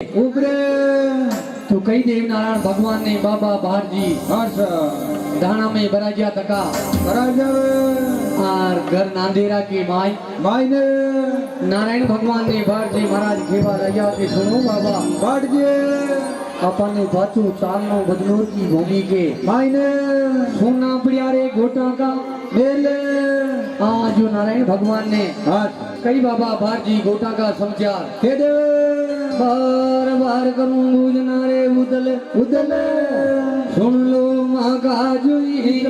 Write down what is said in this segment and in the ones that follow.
उबरे तो कई देव नारायण भगवान ने बाबा भारजी धाना में बराजिया तका और घर नांदेरा की माई ने नारायण भगवान ने भारजी महाराज खेवा राजा के सुनो बाबा भारजी अपन ने बाचू चालनो बदनूर की भूमि के ने सोना प्यारे घोटा का मेले आज जो नारायण भगवान ने कई बाबा भारजी घोटा का समाचार के दे बार बार करूं बूझना रे उदल उदल सुन लो माँ का जुई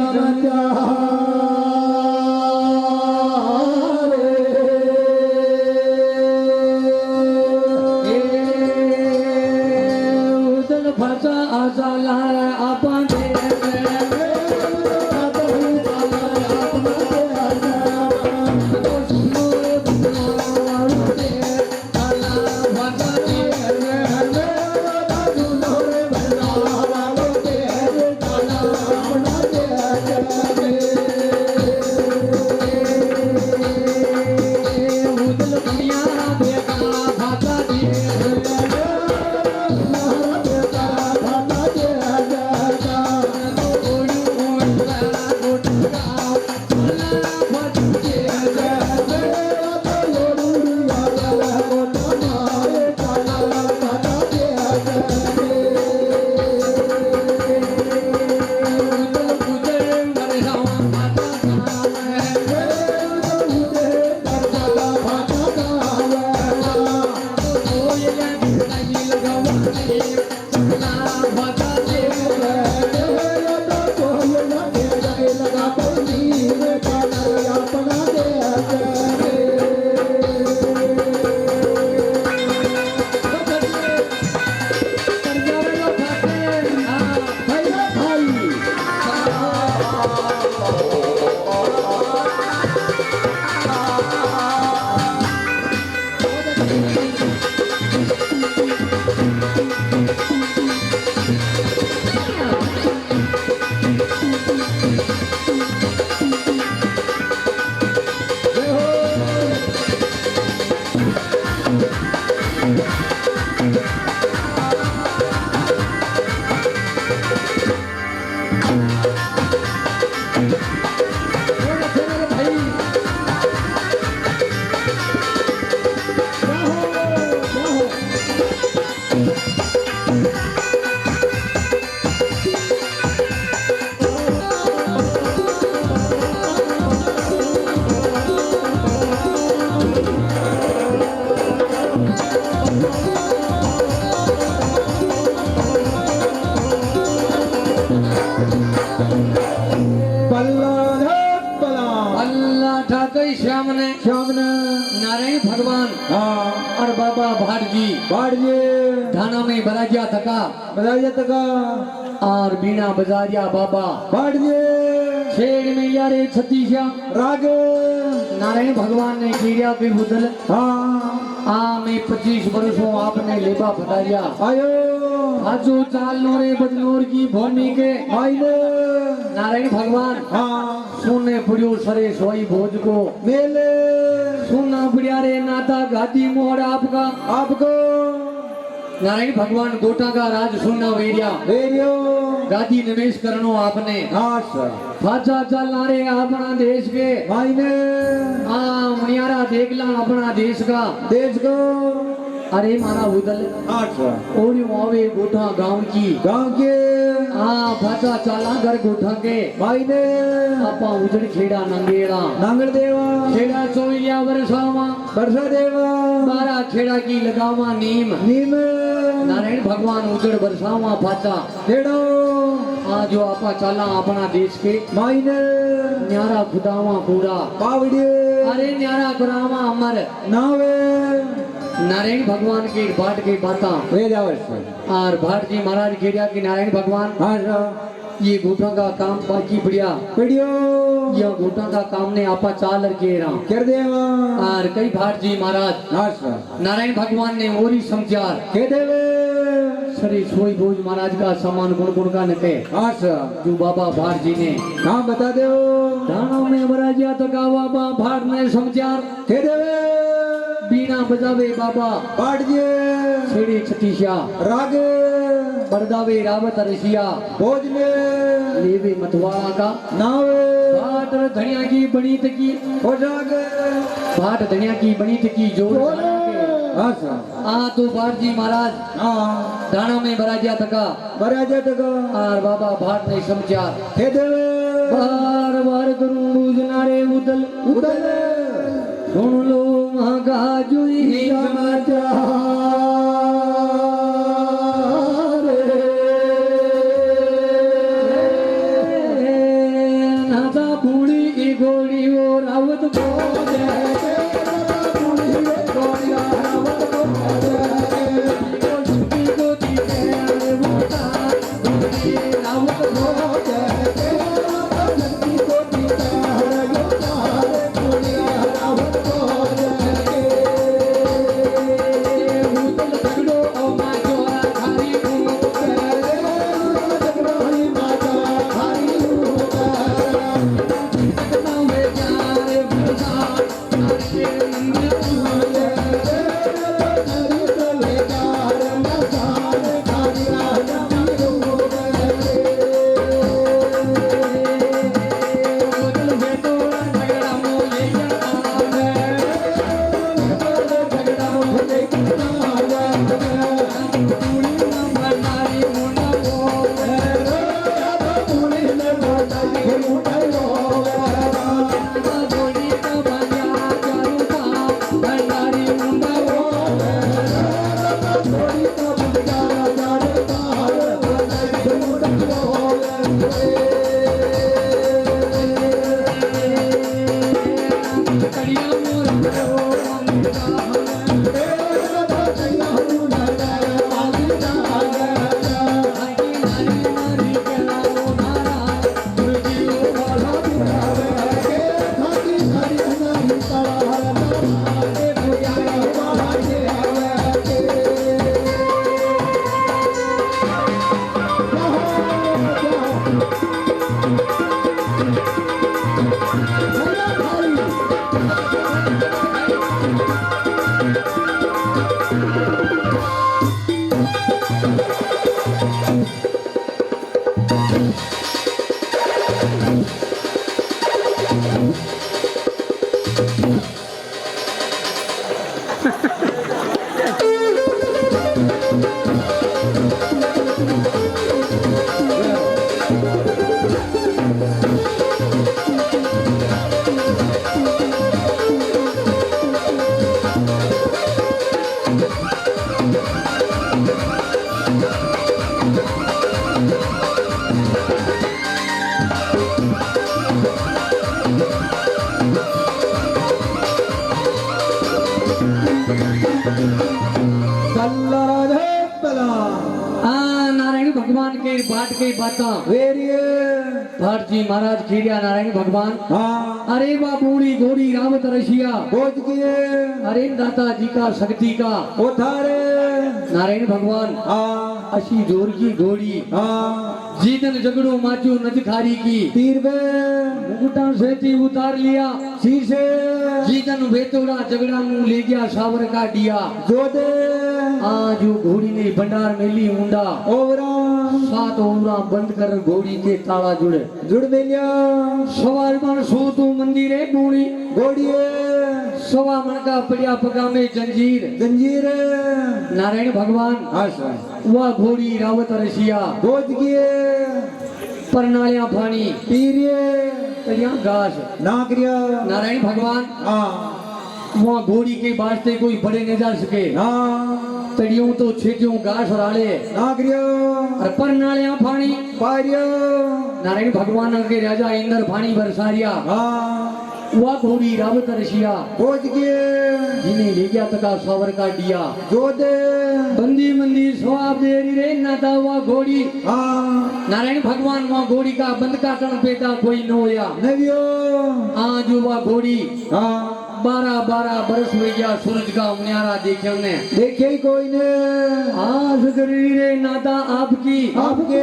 उदल फसा आशा लार आपा दे श्याम ने नारायण भगवान और बाबा भारजी धाना में बराजिया तका और बीना बजारिया बाबा शेर में यारे छत्तीसा राग नारायण भगवान ने कीरिया के बुदल में 25 वर्षों आपने लेबा पधारिया आयो आजो चाल नोरे बदनोर की भूमि के नारायण भगवान सुने पड़ियो सरे सोई भोज को मेले सुना पड़िया रे नाता गादी मोड़ आपको नारायण भगवान गोटा का राज सुनना वेरियो गादी निवेश करनो आपने फाचा चलना रे अपना देश के मनियारा देख ला अपना देश को अरे मारा उदल ओरी आवे गोठा गांव के फाचा चाला घर गोठा के आपा उजड़ खेड़ा नांगड़ देवा खेड़ा चोइया वर्षा देवा मारा खेड़ा की लगावा नीम नारायण भगवान उजड़ बरसावा फाचा खेड़ो जो आपा चाला अपना देश के न्यारा खुदावा पूरा पावड़े अरे न्यारा करावा अमर नावे नारायण भगवान के बाट के बाता और भारती महाराज खेड़िया की नारायण भगवान ये गोटा का काम बाकी बढ़ियो यह गोटा का काम ने आपा चाल कर देवा और कई भारती महाराज नारायण भगवान ने ओरी समाचार के देवे सरी सोई भोज महाराज का सम्मान गुण का नके जो बाबा भारजी ने हाँ बता दो धाना में बराजिया तो का बाबा भार ने समाचार के देवे बीना बजावे बाबा पाट दिए छेड़ी छतीशा रागे बरदावे रावत रशिया भोजने लेवे मतवाला का नावे भाट धनिया की बनी तकी हो जागे भाट धनिया की बनी तकी जोर अच्छा आ तो बार जी महाराज हाँ दाना में बराजा तका बराजा तक और बाबा भाट ने समझा हे देवे बार बार करूं बुझनारे उदल उदल सुन लो महागा जुई समाचार नाता बूढ़ी की गोली वो रावत बोल नारायण भगवान के बाट के बाता भाट जी महाराज खीरिया नारायण भगवान हाँ अरे वाह बूढ़ी घोड़ी रावत रशिया बोझ किए अरे दाता जी का शक्ति का उठारे नारायण भगवान हाँ अशी जोर की घोड़ी हाँ जीतन झगड़ो माचू नजखारी की तीर पे मुकुटा से थी उतार लिया सिर से जीतन बेतोड़ा झगड़ा मुंह ले गया सावर का दिया जो दे आज घोड़ी ने भंडार में ली मुंडा ओवरा सात ओवरा बंद कर घोड़ी के ताला जुड़े जुड़ मिलिया सवार मन सो तो मंदिर है बूढ़ी घोड़िए सवा मन का पड़िया पगा में जंजीर जंजीर नारायण भगवान आशा वह घोड़ी रावत रशिया बोझ किए परनालिया फानी पीरिए कड़िया घास नाकरिया नारायण भगवान हाँ वहाँ घोड़ी के वास्ते कोई बड़े न जा सके हाँ तड़ियों तो छेटियों घास राले नाकरिया और परनालिया फानी पारिया नारायण भगवान के राजा इंद्र फानी बरसारिया हाँ वह घोड़ी रावत रशिया बोझ किए जिन्हें ले गया तका सावर का दिया जो दे बंदी मंदी स्वाब दे रे नाता वह घोड़ी हाँ नारायण भगवान वहाँ घोड़ी का बंद काटन पेता कोई न होया नवियो आज वह घोड़ी हाँ 12 बरस हो गया सूरज का उन्यारा देखे उन्हें देखे ही कोई ने आज करी रे नाता आपकी आपके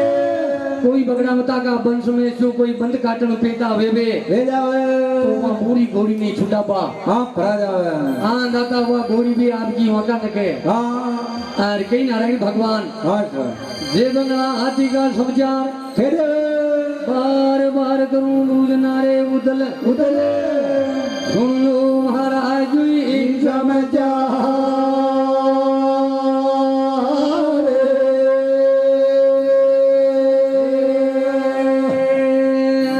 कोई बगड़ावता का वंश में जो कोई बंद काटन पेता वेवे ले जावे तो वहाँ मोरी गोरी नहीं छुटा पा हाँ फरा जावे हाँ दाता हुआ गोरी भी आपकी वहाँ नके हाँ और कई नारायण भगवान हाँ सर जे बंगला हाथी का समाचार फिर बार बार करूं बूझ नारे उदल उदल सुन लो महाराज इन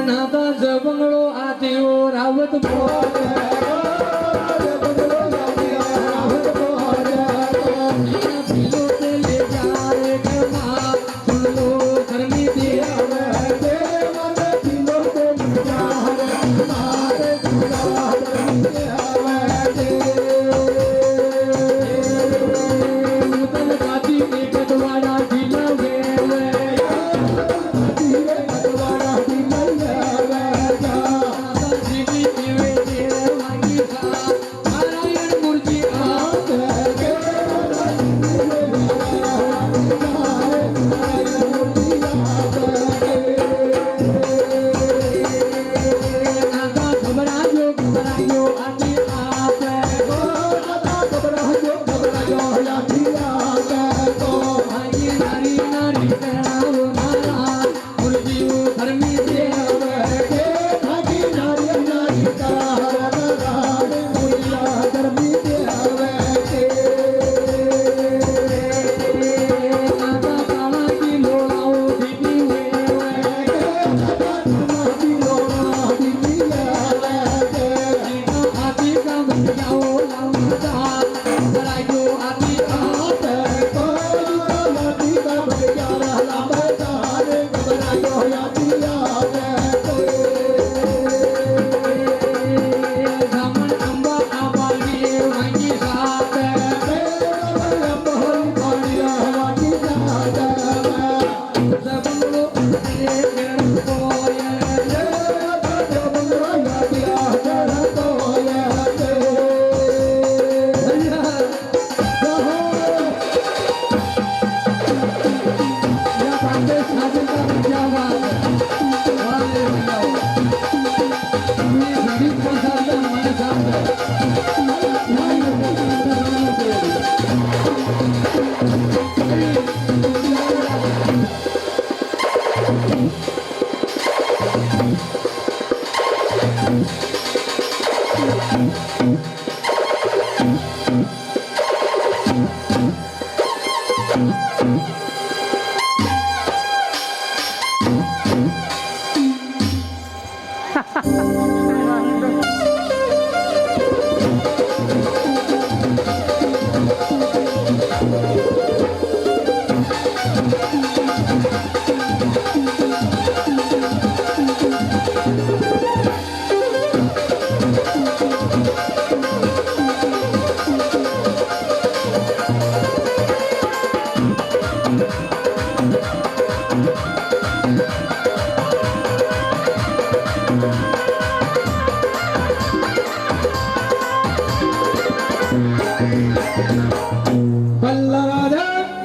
नाता से बंगलो आते हो रावत ले जा रे कमा सुन लो धर्मी दिया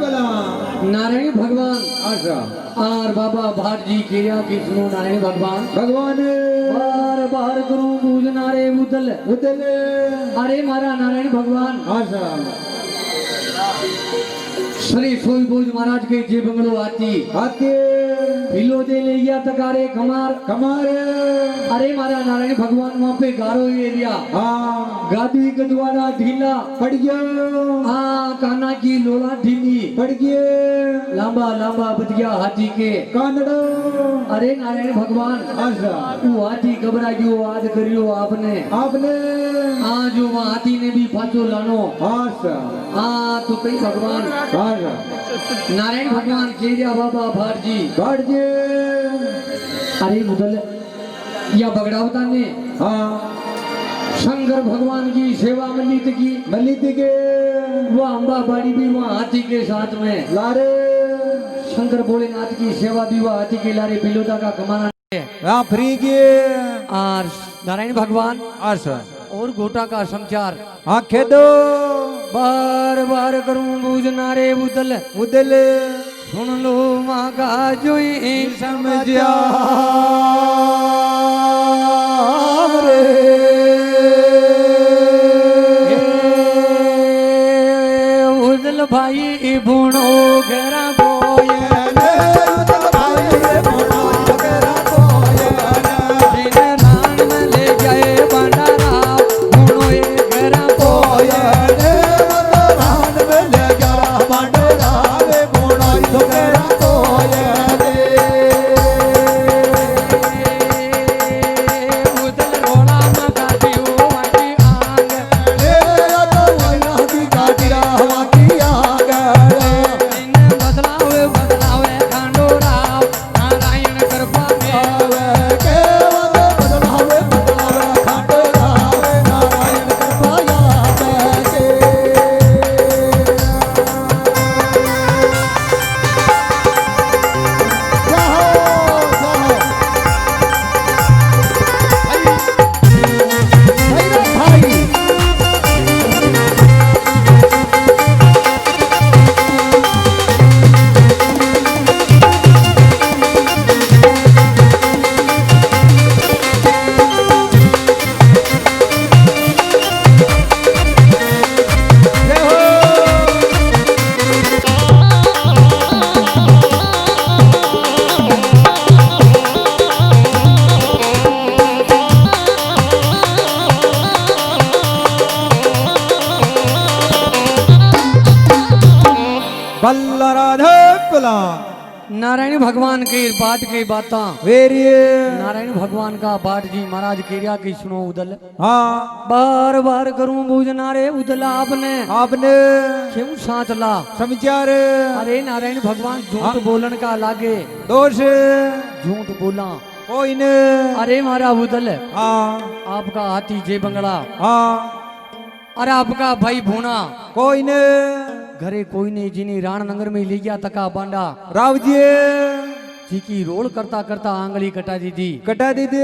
नारायण भगवान आशा और बाबा भाट जी किया कृष्ण नारायण भगवान भगवान बार बार करूं बूझ नारे उदल उदल अरे मारा नारायण भगवान आशा श्री सोई बोझ महाराज के जे बंगलो आती आते फिलो दे ले या तकारे कमार कमारे अरे मारा नारायण भगवान वहाँ पे गारो एरिया हाँ गादी गदवाड़ा ढीला पड़ गया हाँ काना की लोला ढीली पड़ गए लांबा लांबा बतिया हाथी के कानड़ो अरे नारायण भगवान आशा वो हाथी घबरा गयो आज करियो आपने आपने आज वो हाथी ने भी फांचो लानो आशा हाँ तो कई भगवान आशा नारायण भगवान केरिया बाबा भाट जी बढ़ गए अरे मुदल या बगड़ावता ने हाँ शंकर भगवान की सेवा मलित की मलित के वो अम्बा बाड़ी भी वहाँ हाथी के साथ में लारे शंकर भोलेनाथ की सेवा भी वहाँ हाथी के लारे बिलोदा का कमाना है यहाँ फ्री के और नारायण भगवान आशा और गोटा का समाचार हाँ खेदो बार बार करूं बूझ नारे उदल उदल सुन लो मागा जोई समझा रे उदल भाई भुणो घेरा बोये बल्ला राधे कुला नारायण भगवान के पाठ की बाता वेरिए नारायण भगवान का पाठ जी महाराज केरिया की सुनो उदल हाँ बार बार करूं बूझना रे उदल आपने आपने क्यों साथ ला समझा रे अरे नारायण भगवान झूठ बोलन का लागे दोष झूठ बोला कोई ने अरे मारा उदल हाँ आपका हाथी जे बंगला हाँ अरे आपका भाई भूना कोई ने घरे कोई नहीं जिन्हें राणनगर में ले गया तका बांडा राव जी की रोल करता करता आंगली कटा दी थी कटा दी थी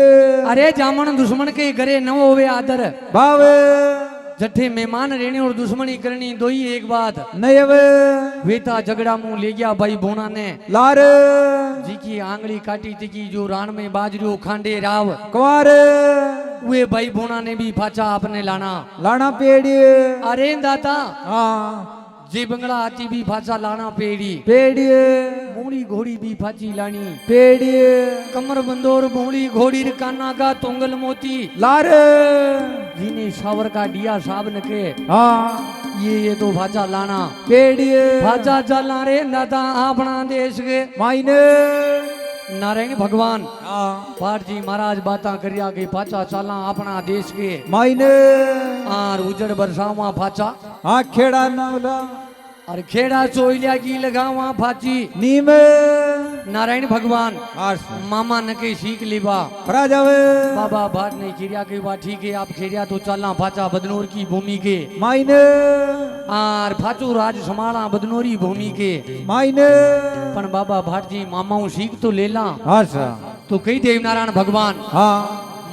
अरे जामन दुश्मन के घरे न होवे आदर भावे जठे मेहमान रहने और दुश्मनी करनी दो ही एक बात नहीं वे वेता झगड़ा मुंह ले गया भाई बोना ने लार जी की आंगली काटी थी की जो रान में बाजरो खांडे राव कुमार वे भाई बोना ने भी फाचा आपने लाना लाना पेड़ी अरे दाता हाँ जे बंगला आती भी फाचा लाना पेड़ी पेड़ी मोड़ी घोड़ी भी फाची लानी पेड़ी कमर बंदोर मोड़ी घोड़ी काना का तोंगल मोती लार जिन्हें सावर का दिया साहब ने के हाँ ये तो भाचा लाना पेड़ी भाचा चला रे दादा अपना देश के मायने नारायण भगवान हाँ पाठ जी महाराज बाता करिया के पाचा चला अपना देश के मायने आर उजड़ बरसावा फाचा हाँ खेड़ा नावला और खेड़ा चोइलिया की लगावा फाची नीम नारायण भगवान आस मामा न के सीख लेबा राजावे बाबा भाट ने खिरिया के बा ठीक है आप खिरिया तो चलना फाचा बदनौर की भूमि के मायने आर फाचू राज समाला बदनौरी भूमि के मायने पण बाबा भाट जी मामाऊ सीख तो ले ला अच्छा तो कही देव नारायण भगवान हाँ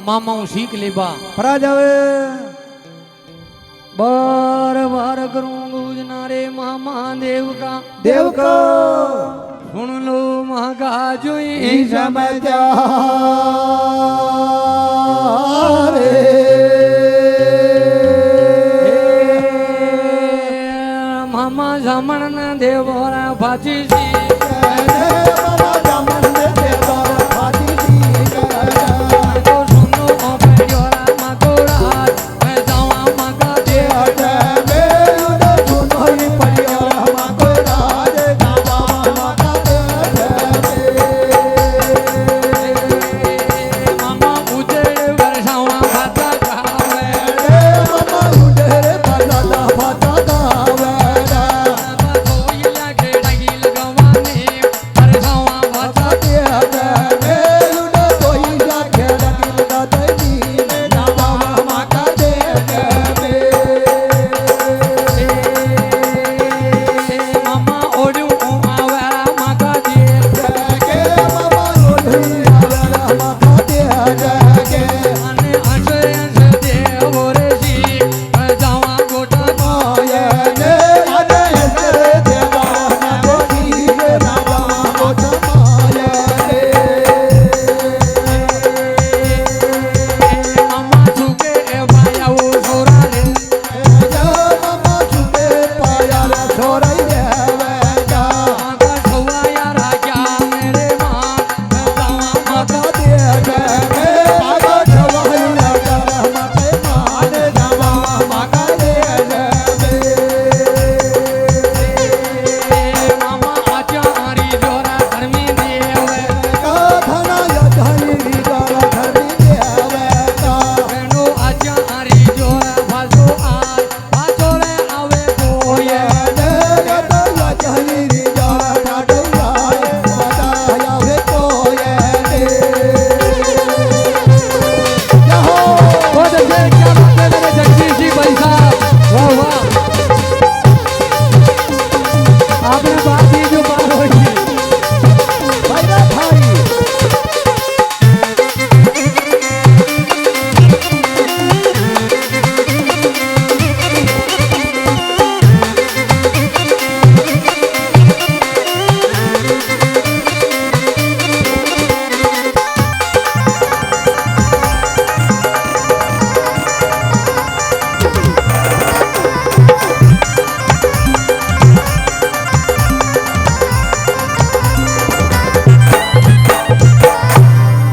मामाऊ सीख लेबा राजावे बार बार करूं बूझना रे मामा देव का सुन लो महागा जोई समझा रे मामा जामन देवरा फाची सी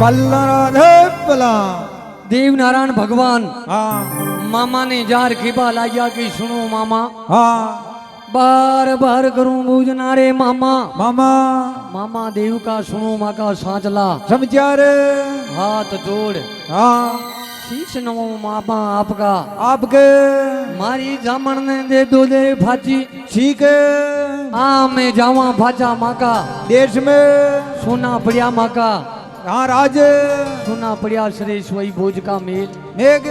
पल्लर पला देव नारायण भगवान हाँ मामा ने जार खिबा लाया कि सुनो मामा हाँ बार बार करूं बूझना रे मामा मामा मामा देव का सुनो माँ का सांचला समझार हाथ जोड़ हाँ शीश नमो मामा आपका आपके मारी जामन ने दे दो दे फाची ठीक है आ मैं जावा फाचा माँ का देश में सोना पड़िया माँ का हाँ राज सोना पड़िया श्रेष्ठ वही भोज का मेल मेघ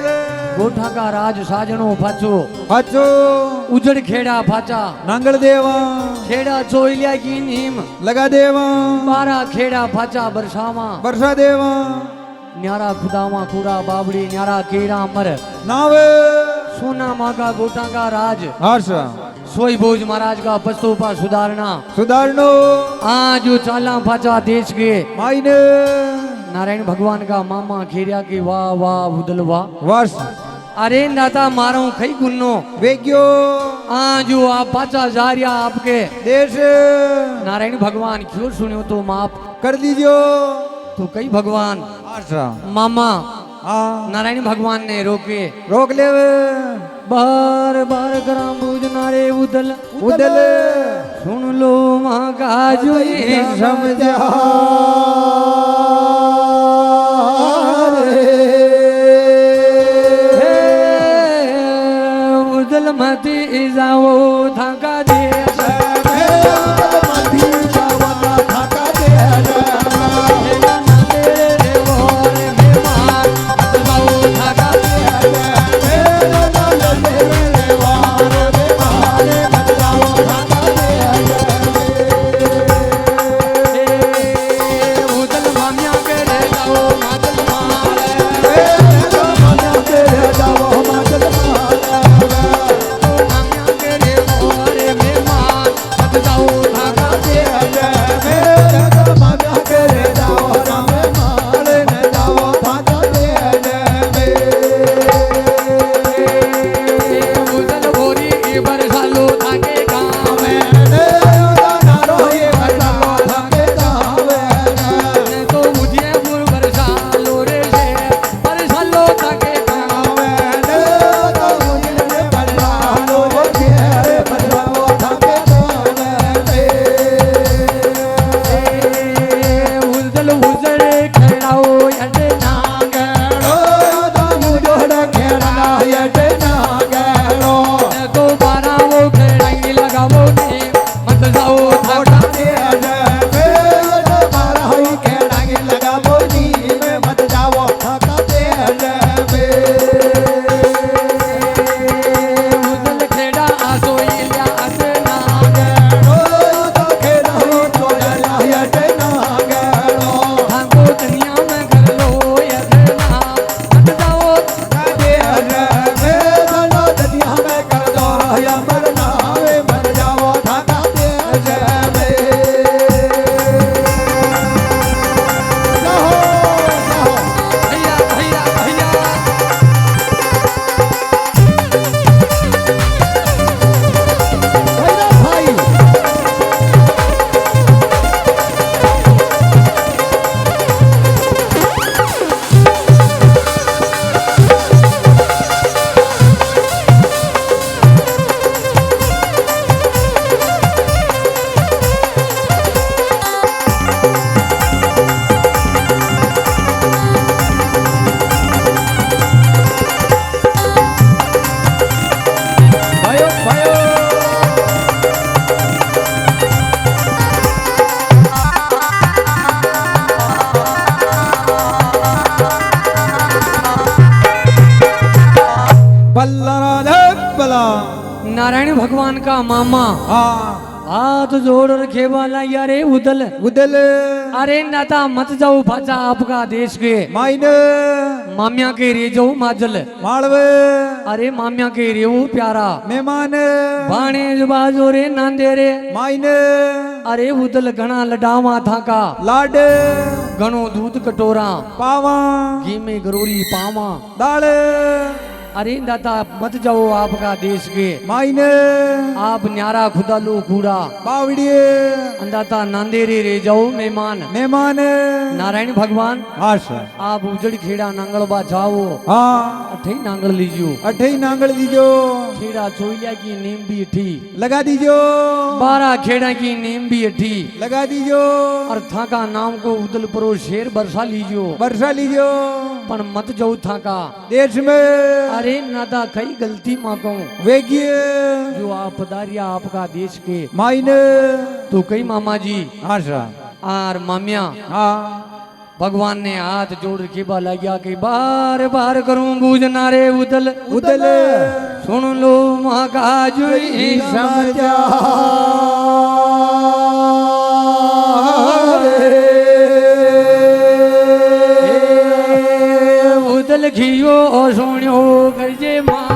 गोठा का राज साजनो फाचो बच्चो उजड़ खेड़ा फाचा नांगल देवा खेड़ा चोइलिया की नीम लगा देवा बारा खेड़ा फाचा बरसावा वर्षा देवा न्यारा खुदावा कूड़ा बाबड़ी न्यारा केरा मर नावे सोना माँ का गोठा का राज हर्ष सोई भोज महाराज का पस्तोपा सुधारना सुधारनो आज जो चाला फाचा देश के मायने नारायण भगवान का मामा खेरिया के वाह वाह उदल वाह वर्ष अरे नाता मारो खई गुन्नो वेग्यो आज जो आप पाचा जा रिया आपके देश नारायण भगवान क्यों सुनियो तो माप कर दीजियो तो कई भगवान हर्ष मामा हाँ नारायण भगवान ने रोके रोक ले बार बार करा बूझना रे उदल उदल सुन लो माँ का जो ये समझा उदल मती जाओ थका दे नारायण भगवान का मामा हाँ हाथ जोड़ रखे वाला यारे उदल उदल अरे नाता मत जाओ भाजा आपका देश के मायने मामिया के रे जाओ माजल मालवे अरे मामिया के रे वो प्यारा मेहमान बाणे बाजो रे नांदे रे मायने अरे उदल घना लडावा था का लाड घणो दूध कटोरा पावा घी में गरोरी पावा दाल अरे दाता मत जाओ आपका देश के मायने आप न्यारा खुदा लो कूड़ा बावड़िए अंदाता नांदेरे रे जाओ मेहमान मेहमान नारायण भगवान आशा आप उजड़ खेड़ा नांगल बा जाओ हाँ अठे नांगल लीजियो अठे नांगल दीजो खेड़ा चोइया की नीम भी अठी लगा दीजो 12 खेड़ा की नीम भी अठी लगा दीजो और था का नाम को उदल परो शेर बरसा लीजियो वर्षा लीजो पण मत जाओ था का देश में अरे नादा कई गलती मांगो वेगिए जो आप पधारिया आपका देश के मायने तो कई मामा जी आशा और मामिया हाँ भगवान ने हाथ जोड़ के बाला गया कि बार बार करूं बूझना रे उदल उदल सुन लो माँ का जुई समझा उदल खियो सुनियो करजे माँ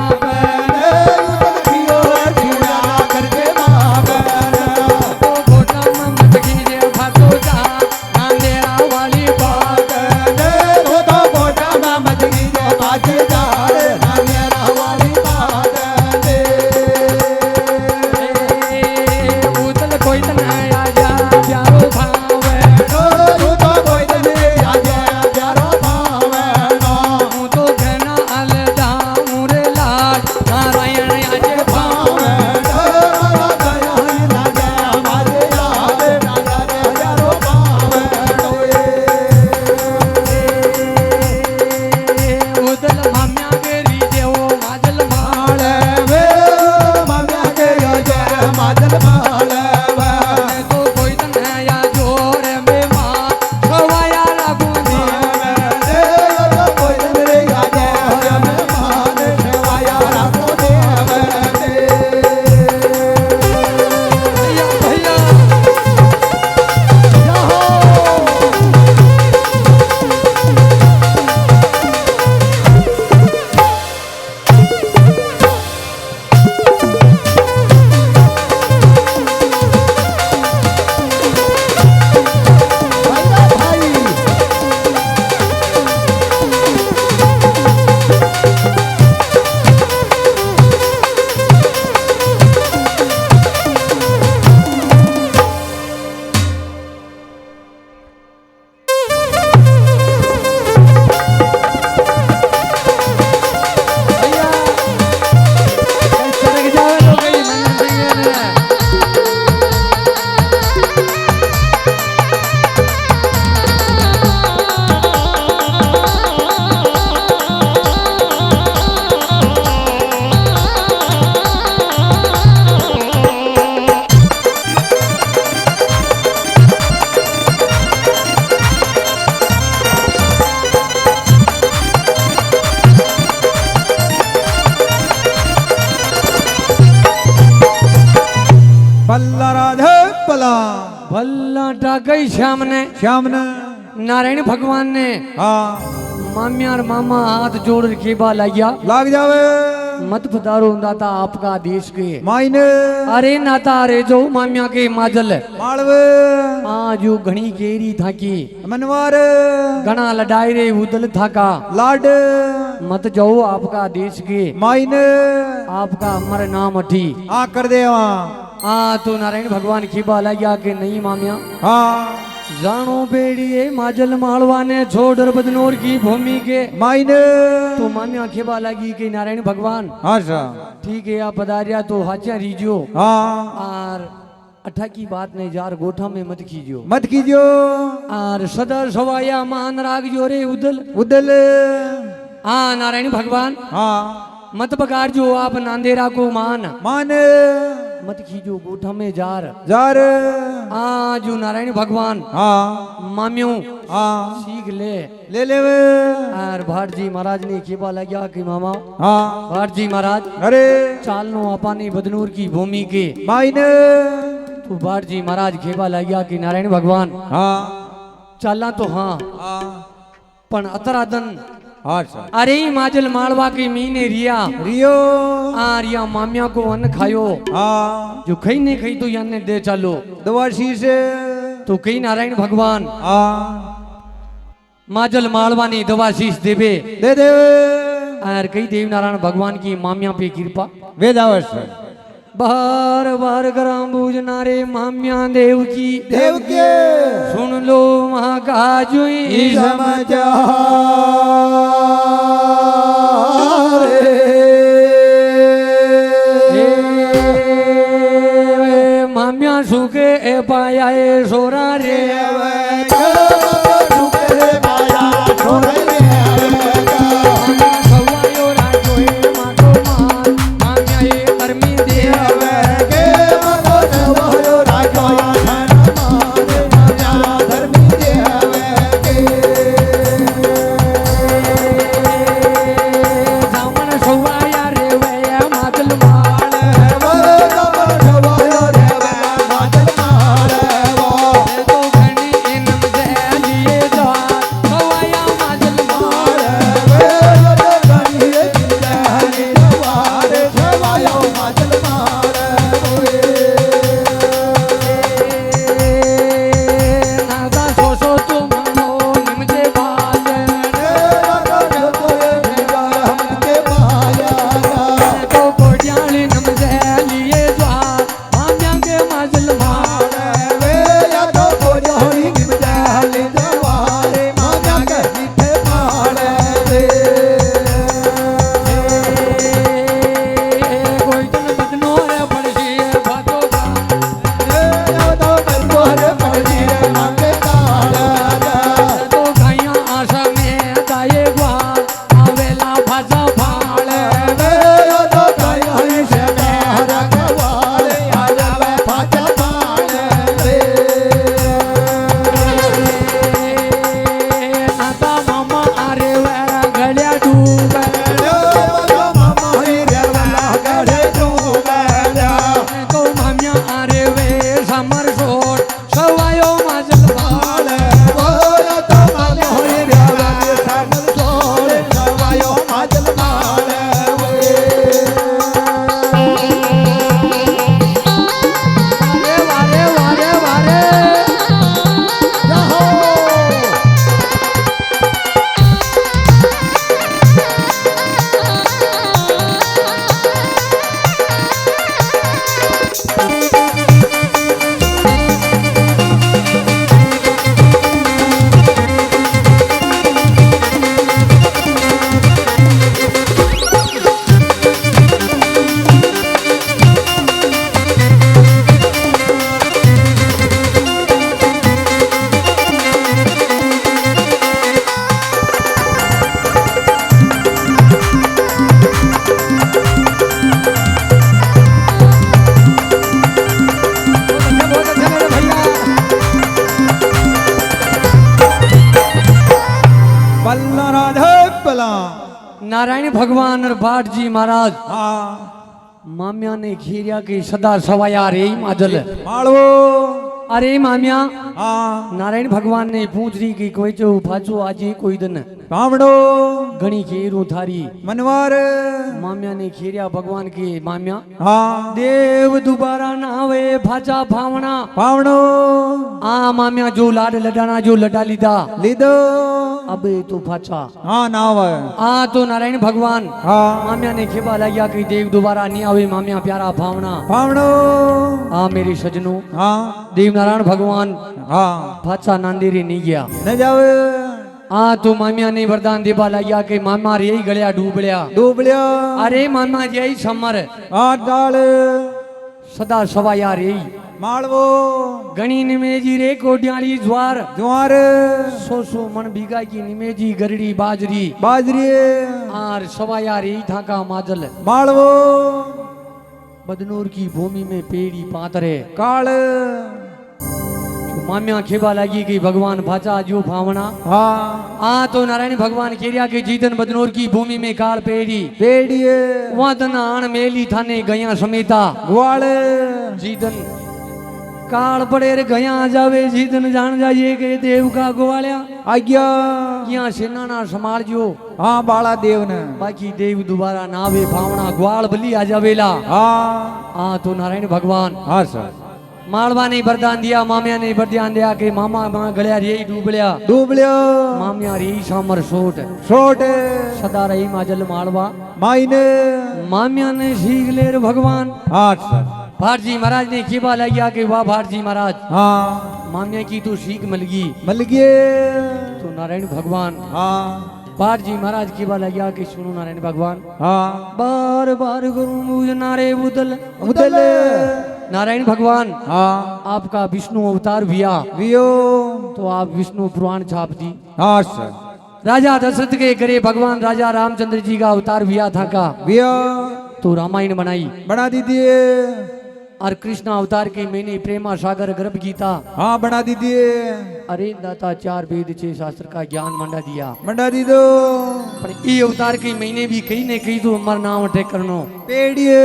पल्ला राधे पला भल्ला टाकई श्याम ने श्याम ने नारायण भगवान ने हाँ मामिया और मामा हाथ जोड़ के बा लगिया लाग जावे मत पधारो दाता आपका देश के मायने अरे नाता रे जो मामिया के माजल मालवे आज जो घणी केरी थाकी मनवार घना लड़ाई रे उदल थाका लाड मत जाओ आपका देश के मायने आपका अमर नाम अठी आ कर दे वहाँ हाँ तो नारायण भगवान की बाला गया के नहीं मामिया हाँ जानो बेड़िए माजल मालवा ने छोड़ बदनौर की भूमि के मायने तो मामिया खेबा लगी कि नारायण भगवान हाँ सा ठीक है आप पधारिया तो हाचिया रीजियो हाँ और अठा की बात नहीं जार गोठा में मत कीजियो मत कीजियो और सदा सवाया मान राग जो रे उदल उदल हाँ नारायण भगवान हाँ मत बकार जो आप नांदेरा को मान माने मत खींचो गोठा में जार जार हाँ जो नारायण भगवान हाँ माम्यो हाँ सीख ले ले ले वे और भाट जी महाराज ने खेपा लग्या कि मामा हाँ भाट जी महाराज अरे चालनो अपानी बदनूर की भूमि के मायने तो भाट जी महाराज खेपा लग्या कि नारायण भगवान हाँ चाला तो हाँ हाँ पण अतरादन हाँ सर अरे ही माजल मालवा की मीने रिया रियो आ रिया मामिया को अन्न खायो हाँ जो खई ने खई तो याने दे चालो दवा शीश तो कई नारायण भगवान हाँ माजल मालवा ने दवा शीश देवे दे दे और कई देव नारायण भगवान की मामिया पे कृपा वेदावश बार बार ग्राम पूजना रे मामिया देव की देव के सुन लो वहाँ का जुई समाचार मामिया सुखे ए पाया ए सोरा रे नारायण भगवान और भाट जी महाराज मामिया ने खीरिया की सदा सवाया रे माजल मालवो अरे मामिया हाँ नारायण भगवान ने पूछ रही कि कोई जो फाचो आज कोई दिन कामड़ो घणी खेरू थारी मनवार मामिया ने खीरिया भगवान की मामिया हाँ देव दोबारा ना आवे फाचा फावना पावड़ो आ मामिया जो लाड लडाना जो लडा लीधा लीदो अबे तो फाचा हाँ नाव आ तो नारायण भगवान हाँ मामिया ने खेबा लगिया कि देव दोबारा नहीं आवे मामिया प्यारा भावना पावड़ो आ मेरी सजनों हाँ देव नारायण भगवान हाँ फाचा नांदेरी नहीं गया न जावे आ तो मामिया ने वरदान देबा लगिया कि मामा रे गलिया डूबलिया डूबलिया अरे मामा जय समर आ डाल सदा सवाया रे मालवो घणी निमेजी रे कोडियाली ज्वार ज्वार 100 मन बीघा की निमेजी गरड़ी बाजरी बाजरी आर सवाया रे थाका माजल मालवो बदनूर की भूमि में पेड़ी पातरे काल मामिया खेबा लगी कि भगवान भाचा जो भावना हाँ आ तो नारायण भगवान केरिया के जीतन बदनूर की भूमि में काल पेड़ी पेड़िए वदन आण मेली थाने गया समेता ग्वाल जीतन काल पड़े रे गया जावे जीतन जान जाइए के देव का ग्वालिया आज्ञा यहाँ सेना ना संभाल जो हाँ बाला देव ने बाकी देव दोबारा नावे भावना ग्वाल बली आ जावेला हाँ आ तो नारायण भगवान हाँ सर मालवा ने वरदान दिया, मामिया ने वरदान दिया कि मामा मां गलिया रे डूबलिया डूबलियो मामिया रे सामर सोट छोट सदा रही माजल मालवा मायने मामिया ने सीख ले रे भगवान। हाँ सर भारजी महाराज ने कीबा लगिया कि वाह भारजी महाराज हाँ मामिया की तो सीख मिल गई मिल गए तो नारायण भगवान हाँ भारजी महाराज कीबा लगिया कि सुनो नारायण भगवान हाँ बार बार गुरु मुझ नारे उदल उदल नारायण भगवान हाँ आपका विष्णु अवतार भैया वियो तो आप विष्णु पुराण छाप दी। हाँ सर राजा दशरथ के घरे भगवान राजा रामचंद्र जी का अवतार भैया था का वियो तो रामायण बनाई बना दीजिए और कृष्ण अवतार की मैंने प्रेमा सागर गर्भ गीता हाँ बना दीजिए अरे दाता 4 वेद 6 शास्त्र का ज्ञान मंडा दिया बना दी दो पर ये अवतार की मैंने भी कहीं न कहीं तो मर नाम टेक करनो पेड़िए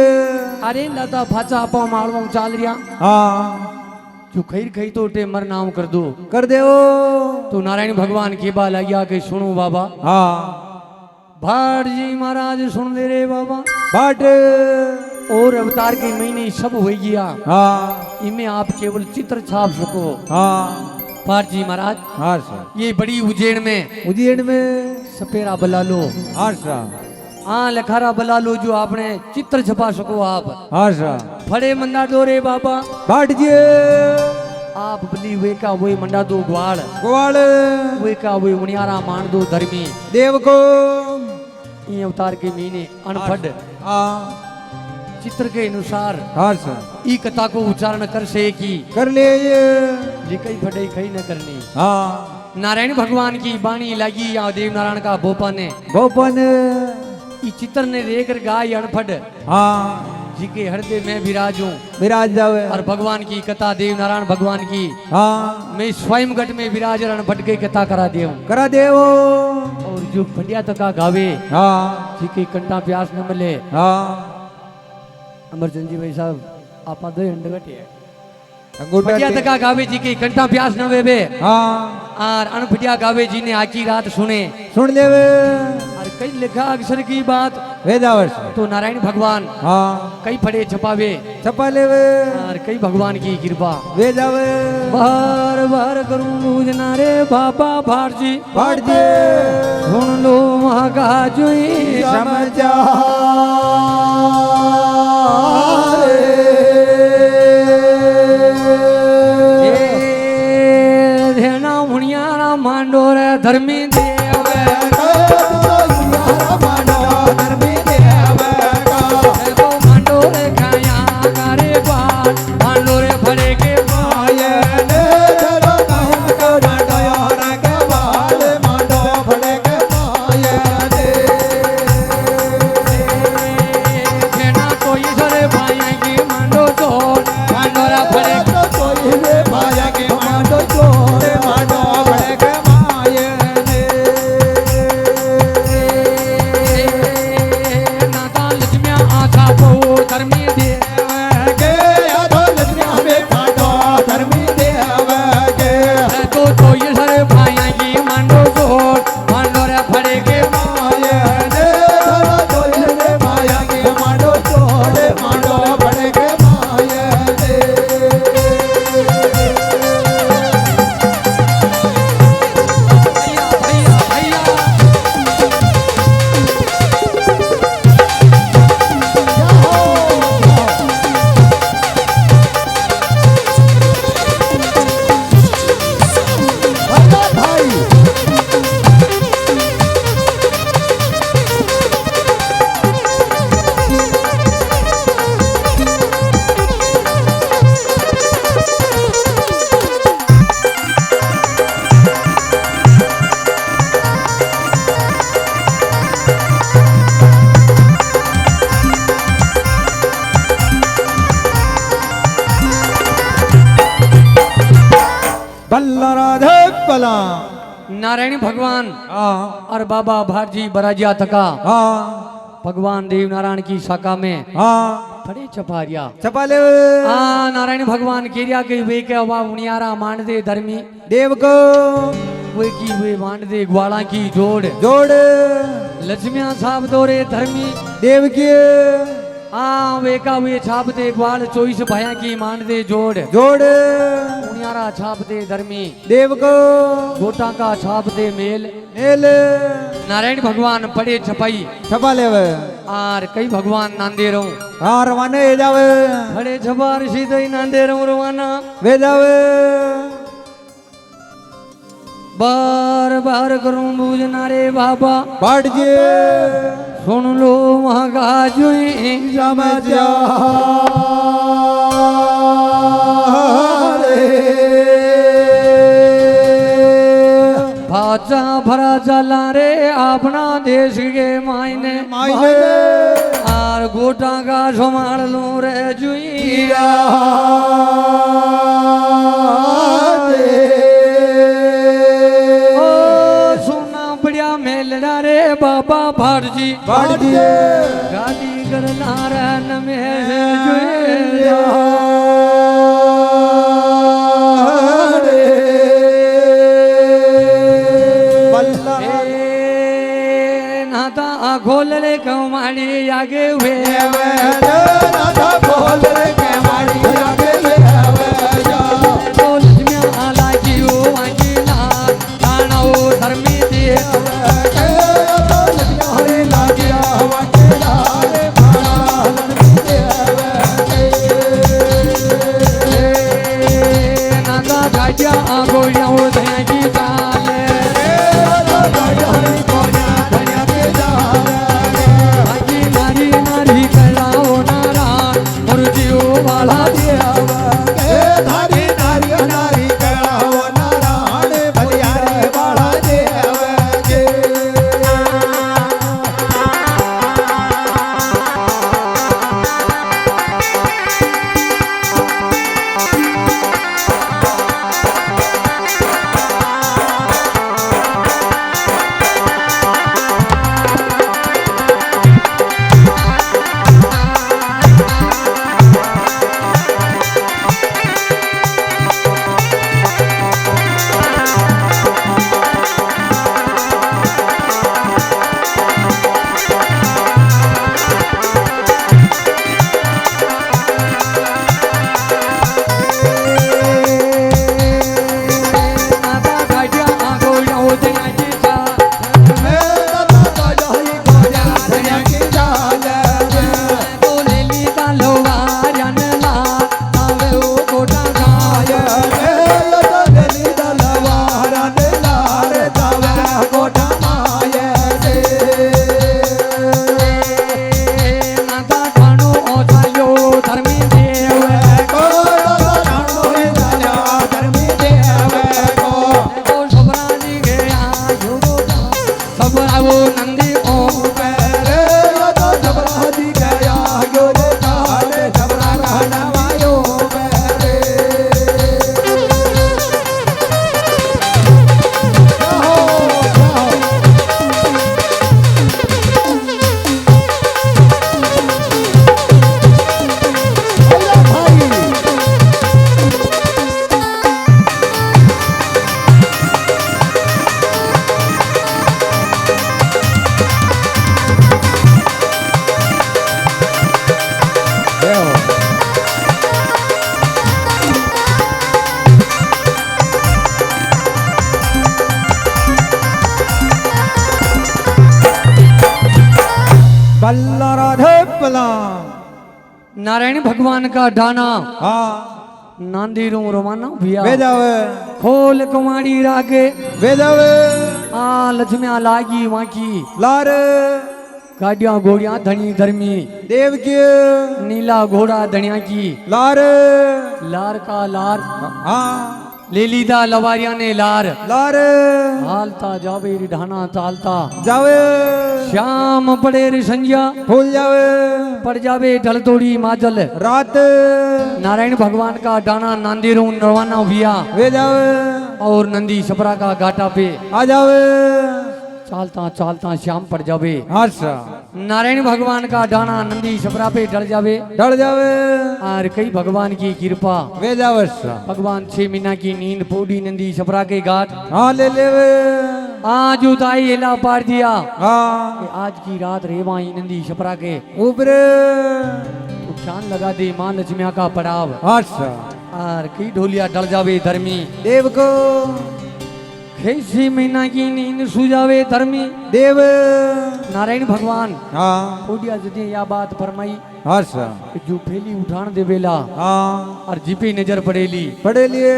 अरे दाता फाचा आपा मालवा चाल रिया हाँ जो खैर खई तो टे मर नाम कर दो कर दे तो नारायण भगवान के बा लगिया के सुनो बाबा हाँ भाट जी महाराज सुन ले रे बाबा बाट और अवतार के महीने सब हो गया हाँ इनमें आप केवल चित्र छाप सको हाँ भाट जी महाराज हाँ सर ये बड़ी उज्जैन में उज्जैन में सपेरा बला लो हाँ सर हाँ लखारा बला लो जो आपने चित्र छपा सको आप हाँ सर फड़े मंदा दो रे बाबा बाट जी आप बली वे का वे मंडा दो ग्वाल ग्वाल वे का वे उनियारा मान दो धर्मी देव को ये अवतार के महीने अनपढ़ हाँ चित्र के अनुसार हाँ सर ई कथा को उच्चारण कर से की कर ले लिखई फटे खई न करनी। हाँ नारायण भगवान की बाणी लगी या देव नारायण का भोपा ने भोपन ई चित्र ने देकर गाय अनपढ़ हाँ जी के हृदय में विराजूं विराज जावे और भगवान की कथा देव नारायण भगवान की हाँ मैं स्वयं गढ़ में विराज अनपढ़ के कथा करा देव करा देवो और जो फटिया तका गावे हाँ जी के कंटा प्यास न मिले हाँ अमरचंद जी भाई साहब आपा दो अंडगटे है अंगूठा फटिया तका गावे जी के कंटा प्यास न वेबे हाँ और अनफटिया गावे जी ने आकी रात सुने सुन लेवे और कई लिखा अक्षर की बात वेदावर्ष तो नारायण भगवान हाँ कई फड़े छपावे छपा लेवे और कई भगवान की कृपा वेदावे बार बार करूं बूझना रे बाबा भारजी बाट जी सुन लो वहाँ का जुई समझा धेना मुनियारा मांडो रे धर्मी देव मांडो रे खाया करे बात मांडो रे फड़े के धेना तो ईश्वर भाई की मांडो जोड़ मांडो रे फड़े नाता लक्ष्मिया आशा बहु धर्मी देव तो ईश्वर भाई की मांडो जोड़ मांडो रे फड़े के भैया भैया भैया बल्ला राधे बला नारायण भगवान हाँ और बाबा भारजी बराजिया तका हाँ भगवान देव नारायण की शाखा में हाँ फड़े छपारिया छपा लेवे नारायण भगवान केरिया के वे के हवा उनियारा मांड दे धर्मी देव को वे की वे मांड दे ग्वाला की जोड़ जोड़ लक्ष्मिया साहब दोरे धर्मी देव के हाँ वेका हुए छापते ग्वाल 24 भया की मानदे जोड़ जोड़ उनियारा छापते धर्मी देव को गोटा का छापते मेल मेल नारायण भगवान पड़े छपाई छपा लेवे और कई भगवान नांदे रहूं हाँ रवाने हे जावे खड़े छपार सीधे नांदे रहूं रवाना वे जावे बार बार करूं बूझना रे बाबा पाट जे सुन लो वहाँ का जुई भाजा भरा चला रे अपना देश के मायने और गोटा का संभाल लो रे जुई मेलड़ा रे बाबा भारजी गाड़ी करना रन में नाता खोल रे कमाड़ी आगे हुए नाता खोल रे कमाड़ी आगे बल्ला राधे पला नारायण भगवान का डाना हाँ नांदीरों रवाना भैया वे जावे खोल कुमारी रागे वे जावे आ लक्ष्मिया लागी वाकी लार गाड़िया घोड़िया धनी धर्मी देव के नीला घोड़ा धनिया की लार लार का लार हाँ लेलीदा लवारिया ने लार लार हालता जावे ढाना चालता जावे श्याम पड़े रे संज्ञा फूल जावे पड़ जावे ढल तोड़ी माजल रात नारायण भगवान का डाना नांदेरों रवाना भैया वे जावे और नंदी छपरा का घाटा पे आ जावे चालता चालता श्याम पड़ जावे अच्छा नारायण भगवान का डाना नंदी छपरा पे ढल जावे डर जावे और कई भगवान की कृपा वे जावे भगवान 6 महीना की नींद पूरी नंदी छपरा के घाट हाँ ले लेवे आज उदाई एला पार दिया हाँ कि आज की रात रेवाई नंदी छपरा के ऊपर उठान लगा दे मां लक्ष्मिया का पड़ाव अच्छा और कई ढोलिया डल जावे धर्मी देव को कैसी महीना की नींद सुजावे धर्मी देव नारायण भगवान हाँ ओडिया जदे या बात फरमाई अच्छा कि जो फैली उठान देवेला हाँ और जिपे नजर पड़ेली पढ़े लिए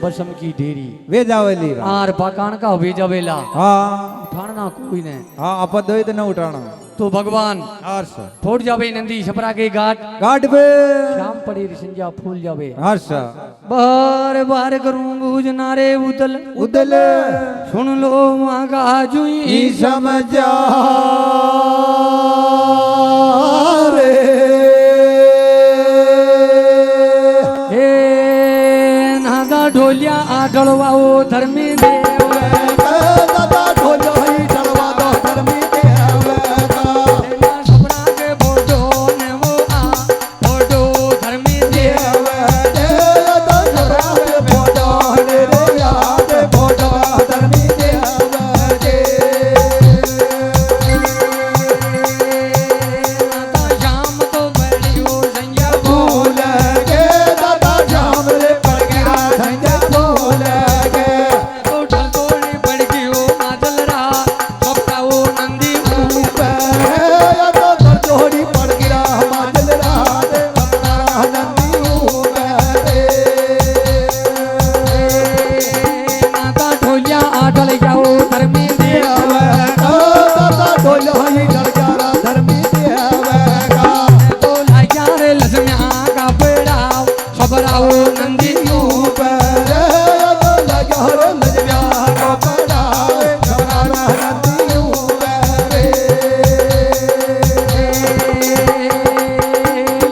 बसम की ढेरी वे जावेली आर पाकान का हो जावेला हाँ उठाना कोई ने हाँ अपन दो तो न उठाना तो भगवान अच्छा फोड़ जावे नंदी छपरा के घाट घाट पे शाम पड़े संजा फूल जावे अच्छा बार बार करूं बूझ नारे उदल उदल सुन लो माँ का जुई समझा रे हे नागा ढोलिया आडलवाओ धर्मी देव दादा ढोलो ही चलवा दो धर्मी देव तेरा सपना के फोटो ने वो आ फोटो धर्मी देव तो सपना के फोटो रे याद फोटो धर्मी देव नाता शाम तो बैठियो संजा भूल के दादा शाम रे पड़ गया संजय भूल के तो ढलकोड़ी पड़ गयो मादल रहा सपनाओ नंदी तो जोड़ी पड़ गिरा माजल रात अपना नंदी नाता ढोलिया आडल जाओ धर्मी देव ढोलो ही डर जा धर्मी देव तो लाया रे लक्ष्मिया का पेड़ाव सबराओ नंदी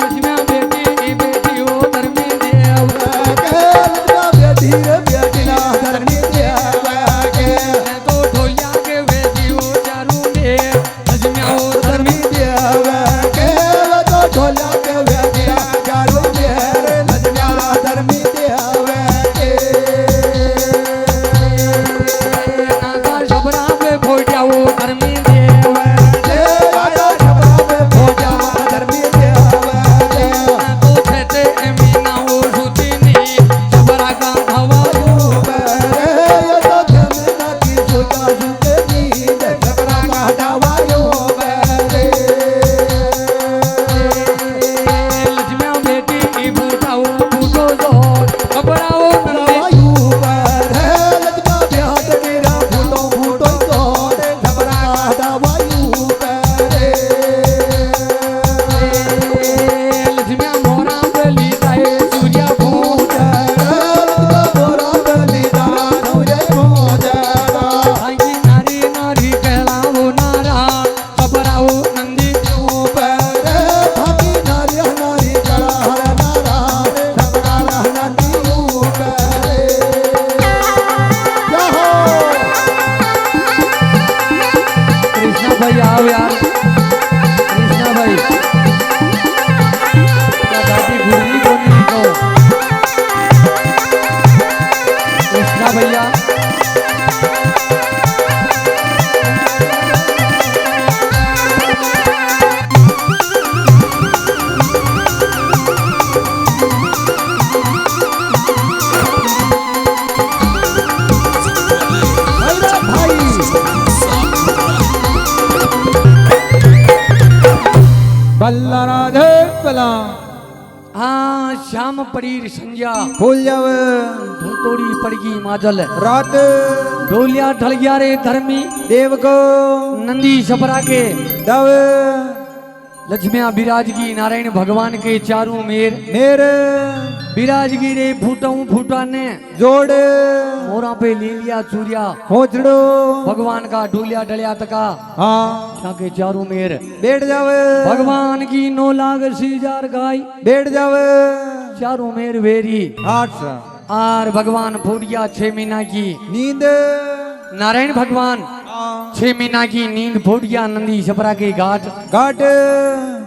लक्ष्मिया बेटी बेटी ओ धर्मी देव तो ढोलिया के बेटी ओ चारू देव लक्ष्मिया ओ धर्मी नाता सबरा पे फोटा ओ धर्मी देव तो छते मीना ओ सुती नी सबरा का हवा लक्ष्मिया बेटी की फूटाओ फूटो जोर सबराओ नंदी लक्ष्मिया मोरा गली जाए सूर्या फूट आगी नारी नारी कहलाओ नारा सबराओ नंदी कृष्णा भाई आओ यार कृष्णा भाई क्या दादी घूमनी को नहीं लिखो कृष्णा भैया बल्ला राधे बला हाँ श्याम पड़ी संज्ञा फूल जावे धुलतोड़ी पड़गी माजल रात ढोलिया ढल गया रे धर्मी देव को नंदी छपरा के दव लक्ष्मिया विराजगी नारायण भगवान के चारों मेर नेर विराजगी रे फूटाऊं फूटाने जोड़ मोरा पे ले लिया चूरिया खोचड़ो भगवान का ढोलिया डलिया तका हाँ यहाँ के चारों मेर बैठ जावे भगवान की 9 लाख 80,000 गाय बैठ जावे चारों मेर वेरी अच्छा आर भगवान फूटिया 6 महीना की नींद नारायण भगवान 6 महीना की नींद फूटिया नंदी छपरा के घाट घाट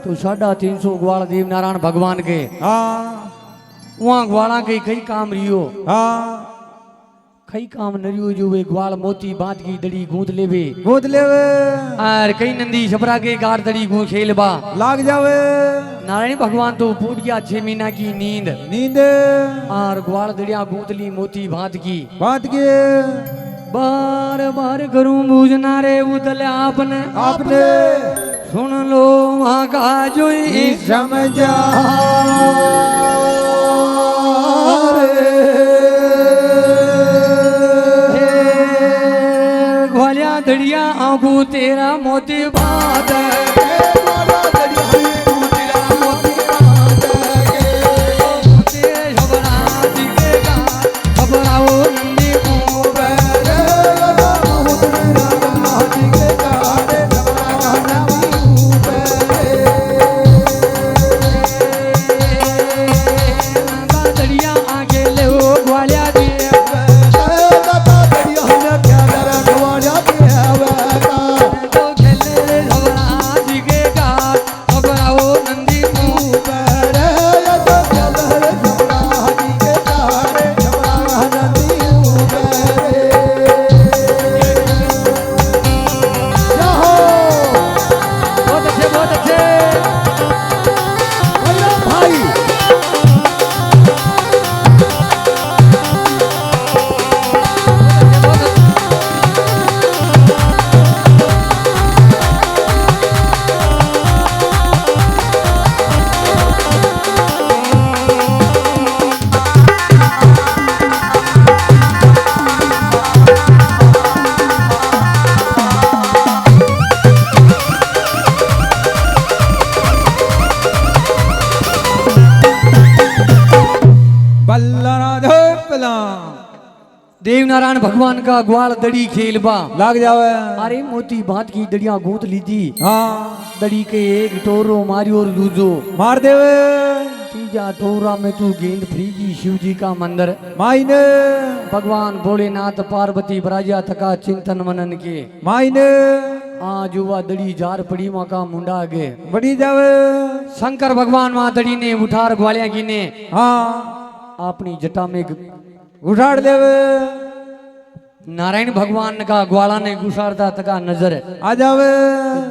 तो 350 ग्वाल देव नारायण भगवान के हाँ वहाँ ग्वाला के कई काम रियो हाँ कई काम नरियो जो वे ग्वाल मोती बात की दड़ी गूंद लेवे और कई नंदी छपरा के गार दड़ी गूं खेलबा लाग जावे नारायण भगवान तो फूट गया 6 महीना की नींद और ग्वाल दड़िया गूंद ली मोती बात की बार बार करूं बूझना रे उदल आपने सुन लो वहां का जो समझा ग्वालिया दड़िया आंखों तेरा मोती बात देव नारायण भगवान का ग्वाल दड़ी खेलबा लाग जावे अरे मोती बात की दड़िया गूंथ लीधी हाँ दड़ी के एक टोरो मारियो और लूजो मार देवे तीजा टोरा में तू गेंद फ्रीगी शिव जी का मंदिर मायने भगवान भोलेनाथ पार्वती बराजा थका चिंतन मनन के मायने आज हुआ दड़ी जार पड़ी माँ का मुंडा आगे बड़ी जावे शंकर भगवान माँ दड़ी ने उठार ग्वालिया की ने हाँ अपनी जटा में उठाड़ देवे नारायण भगवान का ग्वाला ने गुसारता तका नजर आ जावे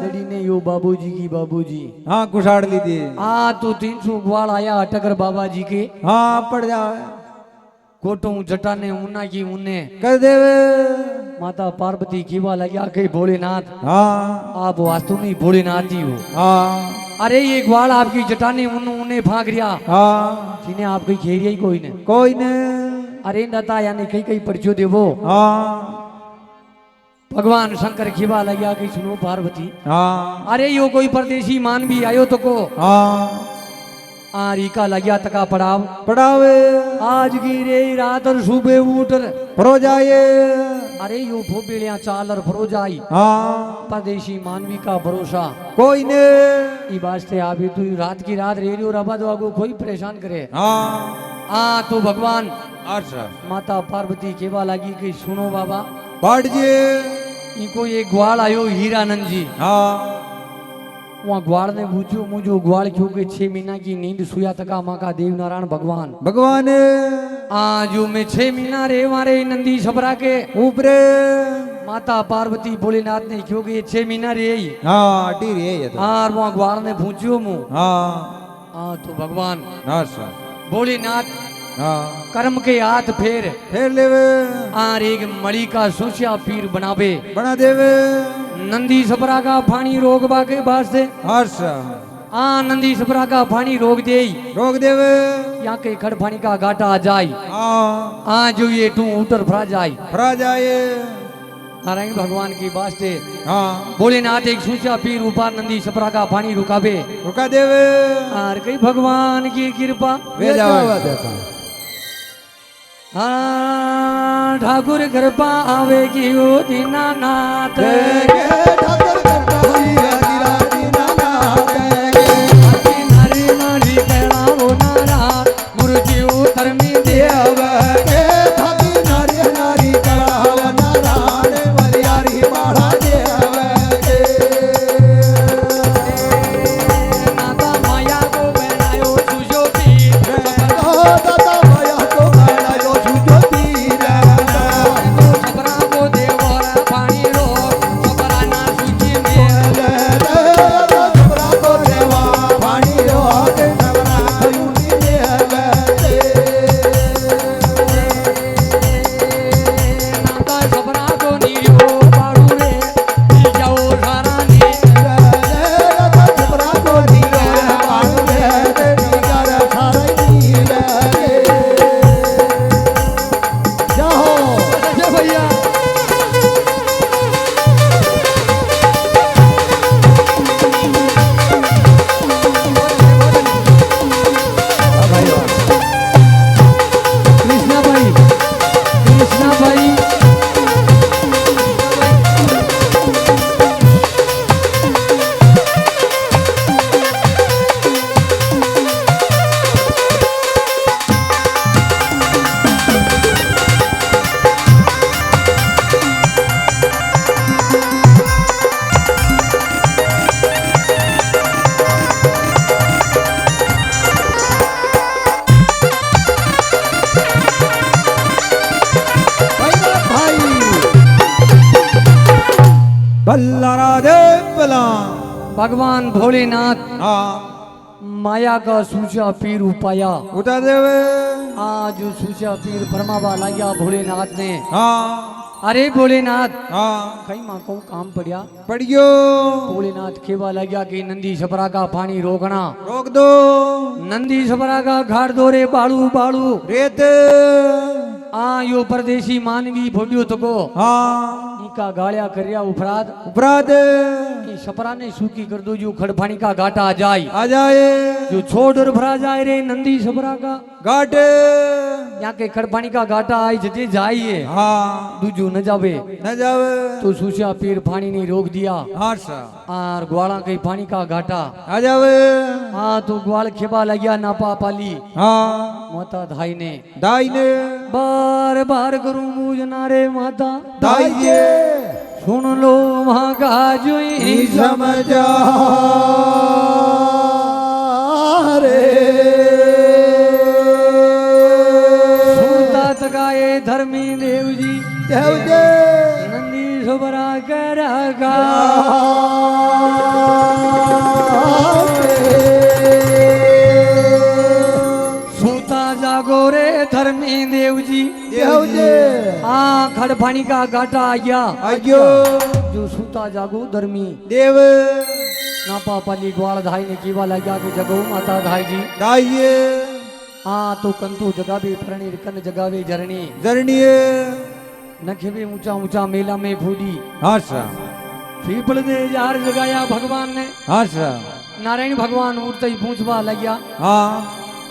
दड़ी ने यो बाबूजी की बाबूजी हाँ कुछाड़ ली थी तो 300 ग्वाल आया अटकर बाबा जी के हाँ पड़ जावे कोटों जटा ने ऊना की ऊने कर देवे माता पार्वती कीवा लगा के भोलेनाथ हाँ आप वास्तु में भोलेनाथ ही हो हाँ अरे ये ग्वाल आपकी जटा ने ऊने भाग रिया हाँ जिन्हें आपकी खेरिया ही कोई ने अरे दाता यानी कई कई परिचय देवो हाँ भगवान शंकर खिबा लगा कि सुनो पार्वती हाँ अरे यो कोई परदेशी मान भी आयो तो को हाँ रीका लग्या तका पड़ावे आज की रे रात और सुबह उठ फरो जाए अरे यो फोबिलियां चाल और फरो जाई हाँ परदेशी मानवी का भरोसा कोई ने ई वास्ते आभी तू रात की रात रेरी और आबाद वागो कोई परेशान करे हाँ तो भगवान अच्छा माता पार्वती केवा लगी कि सुनो बाबा बढ़ जे इनको ये ग्वाल आयो हीरानंद जी हाँ वहाँ ग्वाल ने पूछो मुझे ग्वाल क्यों के 6 महीना की नींद सुया तका माँ का देव नारायण भगवान जो मैं 6 महीना रे मारे नंदी छपरा के ऊपरे माता पार्वती भोलेनाथ ने क्यों के 6 महीना रे हाँ टी रे हाँ वहाँ ग्वाल ने पूछो मु हाँ तो भगवान भोलेनाथ कर्म के हाथ फेर लेवे आर एक मणि का सोचिया पीर बना देवे नंदी छपरा का पानी रोकबा के वास्ते नंदी छपरा का पानी रोक देवे यहाँ के खड़ पानी का घाटा आ जाए जो ये तू उतर फरा जाए नारायण भगवान की वास्ते भोलेनाथ एक सोचा पीर ऊपर नंदी छपरा का पानी रुका देवे और कई भगवान की कृपा ठाकुर कृपा आवे की ओ दीनानाथ नारी नारी कहना वो नारा गुरु जी धर्मी देव बल्ला राधे बला भगवान भोलेनाथ हाँ माया का सूचा पीर उपाया उठा देवे आज सूचा पीर फरमावा लाया भोलेनाथ ने हाँ अरे भोलेनाथ हाँ कहीं माँ को काम पड़िया पढ़ियो भोलेनाथ खेवा लग्या कि नंदी छपरा का पानी रोकना रोक दो नंदी छपरा का घाट दो रे बालू बालू रेत यो परदेशी मानवी भोग्यो तको हाँ इनका गालिया करिया उपराध उपराध कि छपरा ने सूखी कर दो जो खड़फानी का घाटा आ जाए आ जाए जो छोड़ और भरा जाए रे नंदी छपरा का घाट यहाँ के खड़फानी का घाटा आई जते जाइए हाँ दूजू न जावे न जावे तो सूचिया पीर पानी ने रोक दिया हाँ सा और ग्वाला के पानी का घाटा आ जावे हाँ तो ग्वाल खेबा लगिया नापा पाली हाँ माता धाई ने दाई ने बार बार करूं मुझना रे माता दाई ये सुन लो वहां का जुई समझा रे सुनता तकाए धर्मी देव जी देव जे नंदी सुबरा करगा सूता जागो रे धर्मी देव जी देव जे हाँ खड़फानी का घाटा आ गया आज्ञो जो सूता जागो धर्मी देव नापा पाली ग्वाल धाई ने कीवा लगा के जगो माता धाई जी दाई ये हाँ तो कंतु जगावे फरणी कन जगावे झरणी जरनीय नखे ऊंचा ऊंचा मेला में फूडी हाँ सा पीपल दे यार जगाया भगवान ने हाँ सा नारायण भगवान उड़ते ही पूछवा लग्या हाँ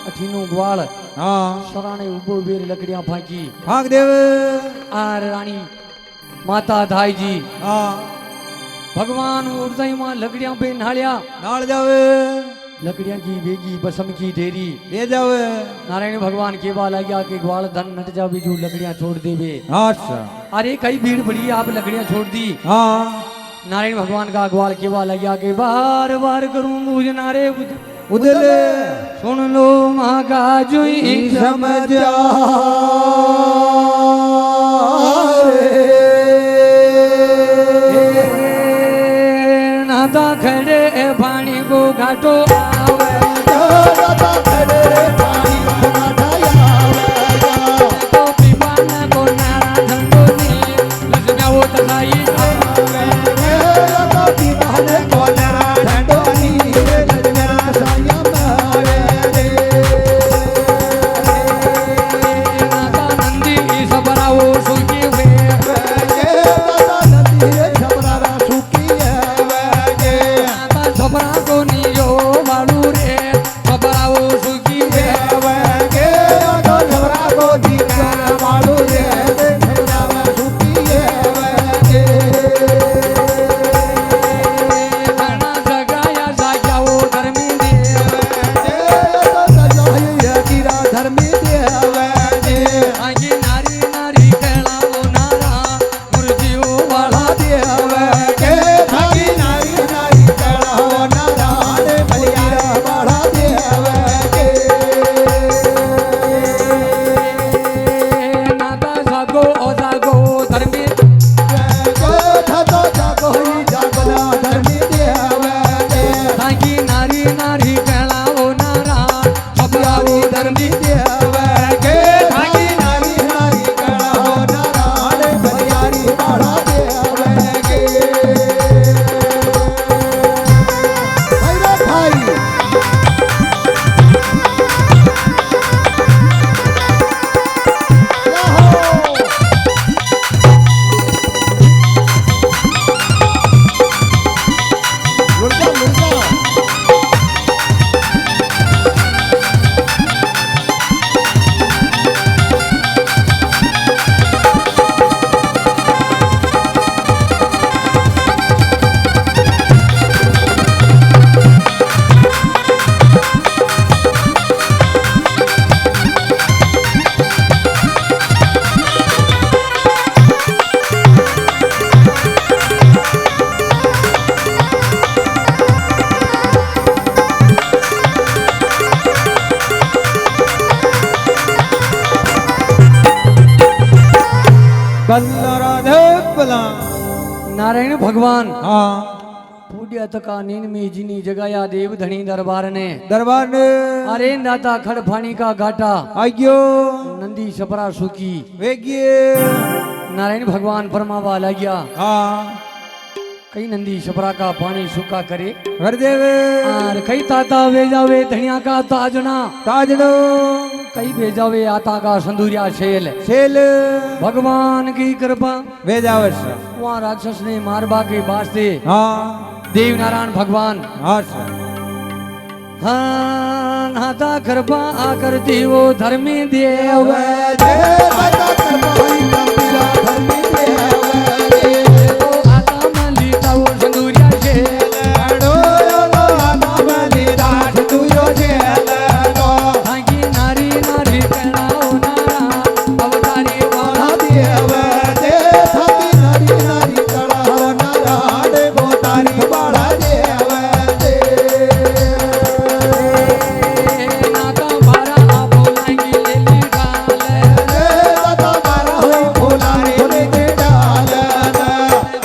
अठीनो ग्वाल हाँ सराने उबो बेर लकड़ियां फाकी भाग देव आर रानी माता धाई जी हाँ भगवान उड़ते ही वहां लकड़ियां पे नालिया नाल जावे लकड़ियां की बेगी बसम की ढेरी ले जावे नारायण भगवान के बाल आ गया कि ग्वाल धन नट जा भी जो लकड़ियां छोड़ देवे हाँ सा अरे कई भीड़ पड़ी आप लकड़ियां छोड़ दी हाँ नारायण भगवान का ग्वाल के बाल आ गया कि बार बार करूं मुझना रे उदले सुन लो माँ का जुई समझा नाता खड़े पानी को घाटो आवे तो पीवान को नारा धंधो नी लजना वो तलाई नाता नंदी सबरा वो सुखी हुए नाता सबरा को नियो बालू रे सबरा वो सुखी हुए खाना जगाया जाग्या वो धर्मी देव आगे नारी नारी कहला वो नारा गुरुजी वो वाला नाता जागो ओ जागो धर्मी आगे नारी नारी कहला वो नारा सबरा वो धर्मी नारायण भगवान हाँ पूज्य तका नींद में जिनी जगाया देव धनी दरबार ने दरबार ने अरे दाता खड़फानी का घाटा आज्ञो नंदी सपरा सुखी वेगिए नारायण भगवान फरमावा लग्या हाँ कई नंदी सपरा का पानी सूखा करे हरदेव और कई ताता वे जावे धनिया का ताजना ताजनो कई भेजावे आता का संदूरिया शेल शेल भगवान की कृपा वेदावश वहाँ राक्षस ने मारबा के वास्ते हाँ देव नारायण भगवान हाँ सर हाँ नाता कृपा करती वो धर्मी देव तो आता मलिता वो संदूरिया शेल हांगी नारी नारी कहनाओ नारा अवतारी वाला नाका बारा आपो लांगी लेली डाल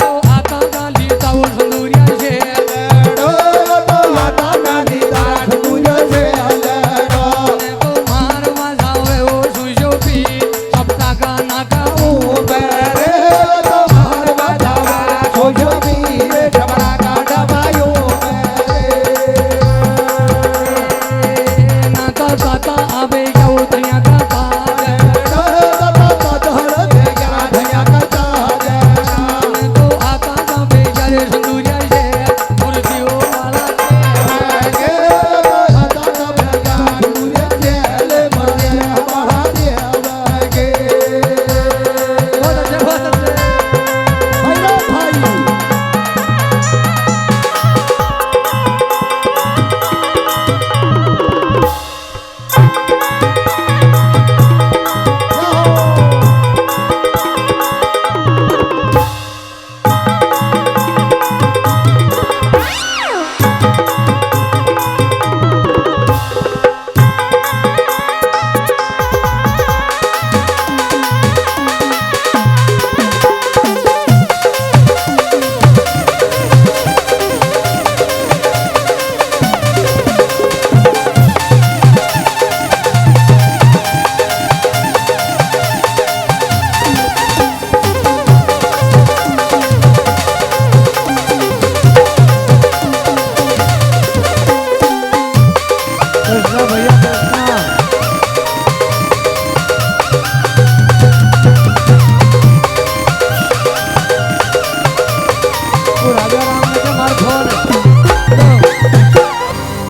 तो आता गाली ताऊ संदूरिया शेल तो मारवा जावे वो सुशोभी सबका का नाका नाका काता आवे क्या वो धनिया का पाग तो आता का बेचारे संदूरिया शेल मूर्तियों वाला बहुत अच्छे बहुत अच्छे कृष्णा भैया कृष्णा वो राजा राम ने के मार फोन